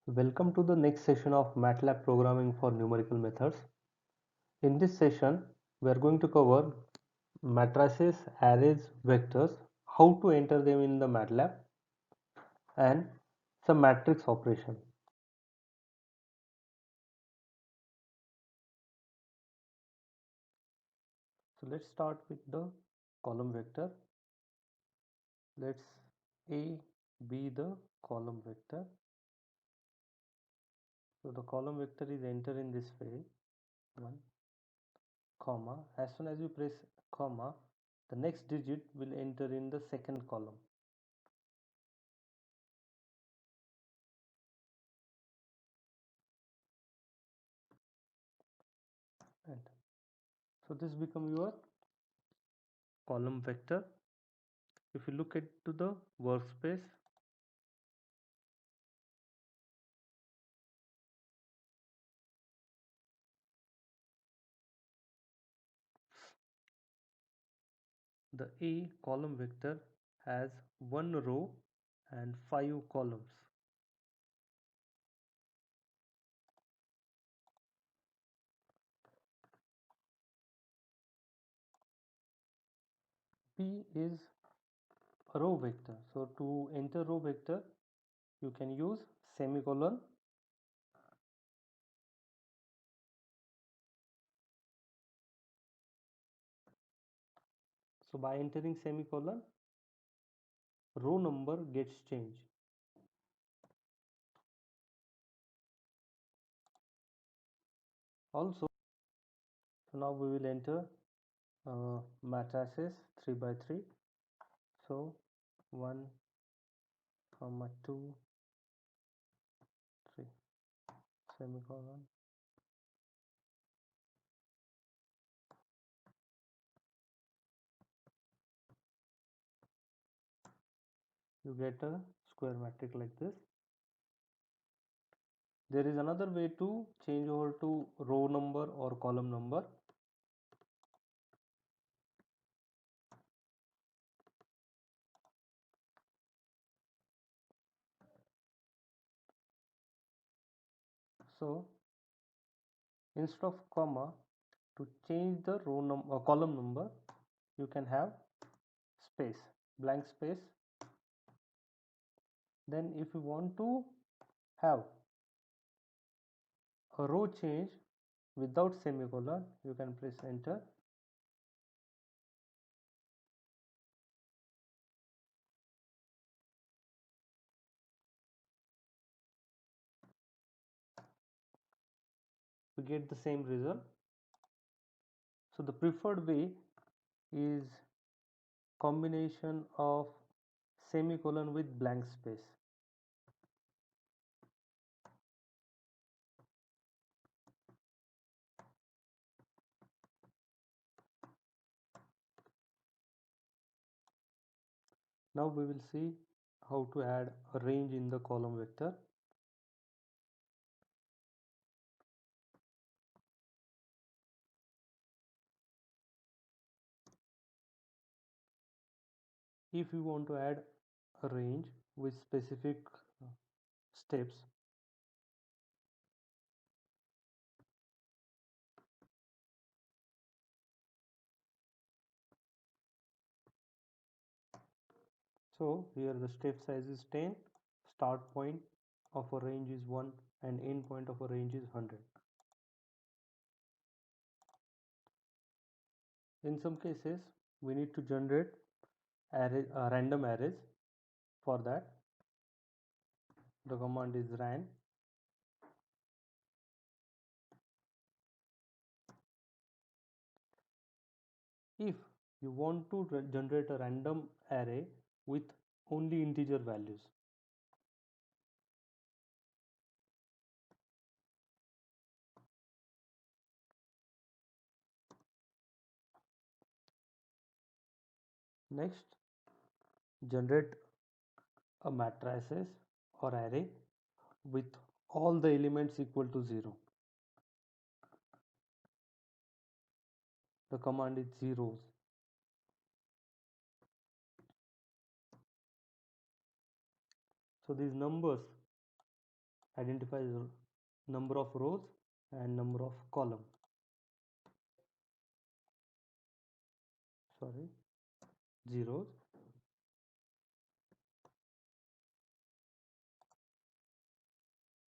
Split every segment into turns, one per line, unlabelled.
Welcome to the next session of MATLAB programming for numerical methods. In this session, we are going to cover matrices, arrays, vectors, how to enter them in the MATLAB, and some matrix operation. So let's start with the column vector. Let's A be the column vector. So the column vector is entered in this way, 1, comma. As soon as you press comma, the next digit will enter in the second column. And so this become your column vector. If you look at to the workspace, the A column vector has one row and 5 columns. P is a row vector. So to enter row vector, you can use semicolon. So by entering semicolon, row number gets changed. Also, so now we will enter matrices 3 by 3. So 1, 2, 3, semicolon. You get a square matrix like this. There is another way to change over to row number or column number. So instead of comma, to change the row number or column number, you can have space, blank space. Then if you want to have a row change without semicolon, you can press enter. We get the same result. So the preferred way is combination of semicolon with blank space. Now we will see how to add a range in the column vector. If you want to add a range with specific steps, so here the step size is 10, start point of a range is 1 and end point of a range is 100. In some cases we need to generate random arrays. For that, the command is ran. If you want to generate a random array with only integer values, next generate a matrices or array with all the elements equal to 0. The command is zeros. So these numbers identifies number of rows and number of column. Sorry, zeros.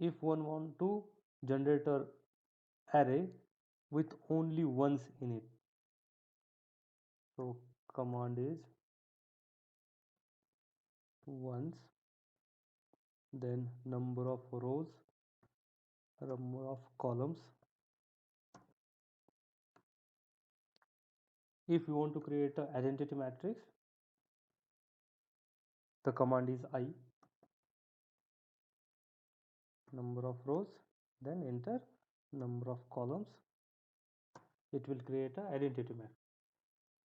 If one want to generate a array with only ones in it, so command is ones, then number of rows, number of columns. If you want to create an identity matrix, the command is I, number of rows, then enter number of columns. It will create an identity matrix.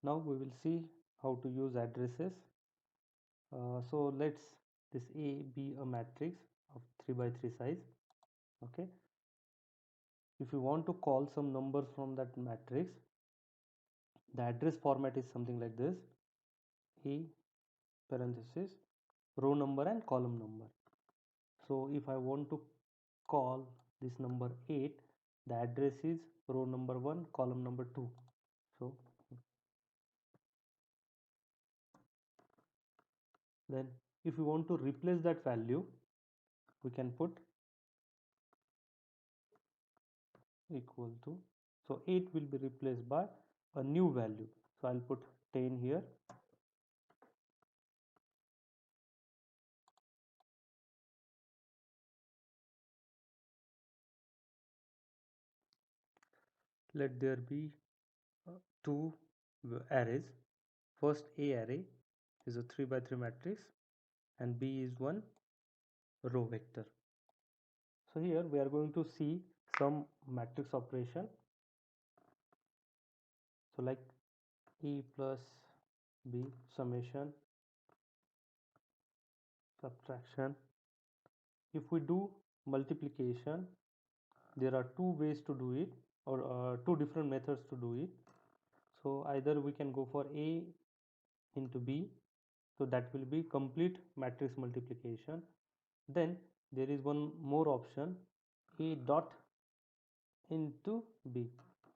Now we will see how to use addresses. So let's this A be a matrix of 3 by 3 size. Okay. If you want to call some numbers from that matrix, the address format is something like this: A parenthesis row number and column number. So if I want to call this number 8, the address is row number 1 column number 2. So then if you want to replace that value, we can put equal to, so 8 will be replaced by a new value, so I'll put 10 here. Let there be two arrays. First A array is a 3 by 3 matrix and B is one row vector. So here we are going to see some matrix operation. So like A plus B, summation, subtraction. If we do multiplication, there are two ways to do it, or two different methods to do it. So either we can go for A into B, so that will be complete matrix multiplication. Then there is one more option, A dot into B.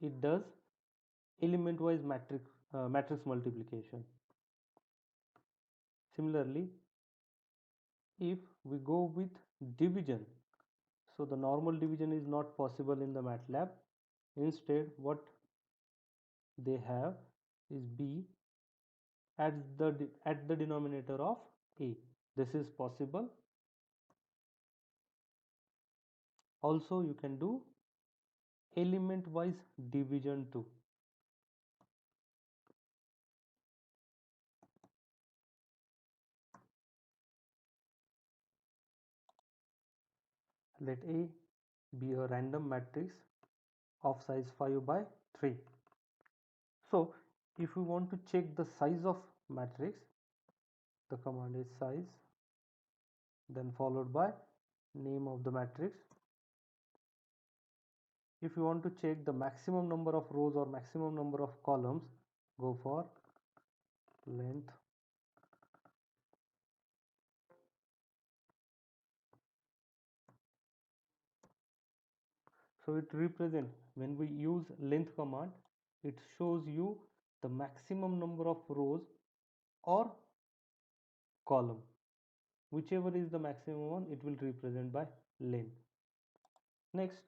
It does element wise matrix multiplication. Similarly, if we go with division, so the normal division is not possible in the MATLAB. Instead, what they have is B at the denominator of A. This is possible. Also, you can do element wise division too. Let A be a random matrix of size 5 by 3. So if we want to check the size of matrix, the command is size, then followed by name of the matrix. If you want to check the maximum number of rows or maximum number of columns, go for length. So it represents, when we use length command, it shows you the maximum number of rows or column. Whichever is the maximum one, it will represent by length. Next,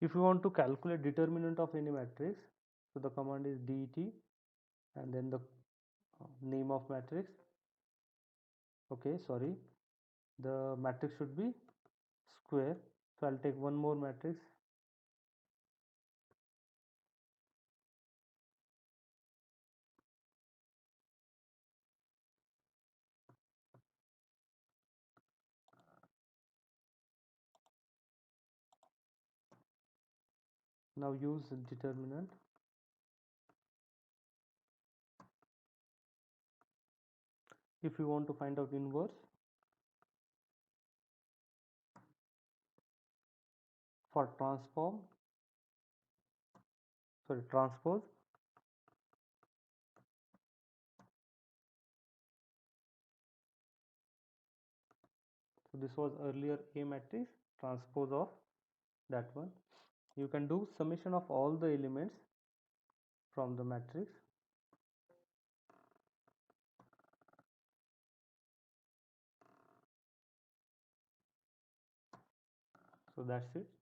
if you want to calculate determinant of any matrix, so the command is det and then the name of matrix. Okay, sorry, the matrix should be square. So I'll take one more matrix. Now use determinant. If you want to find out inverse, for transpose, So this was earlier A matrix, transpose of that one. You can do summation of all the elements from the matrix. So that's it.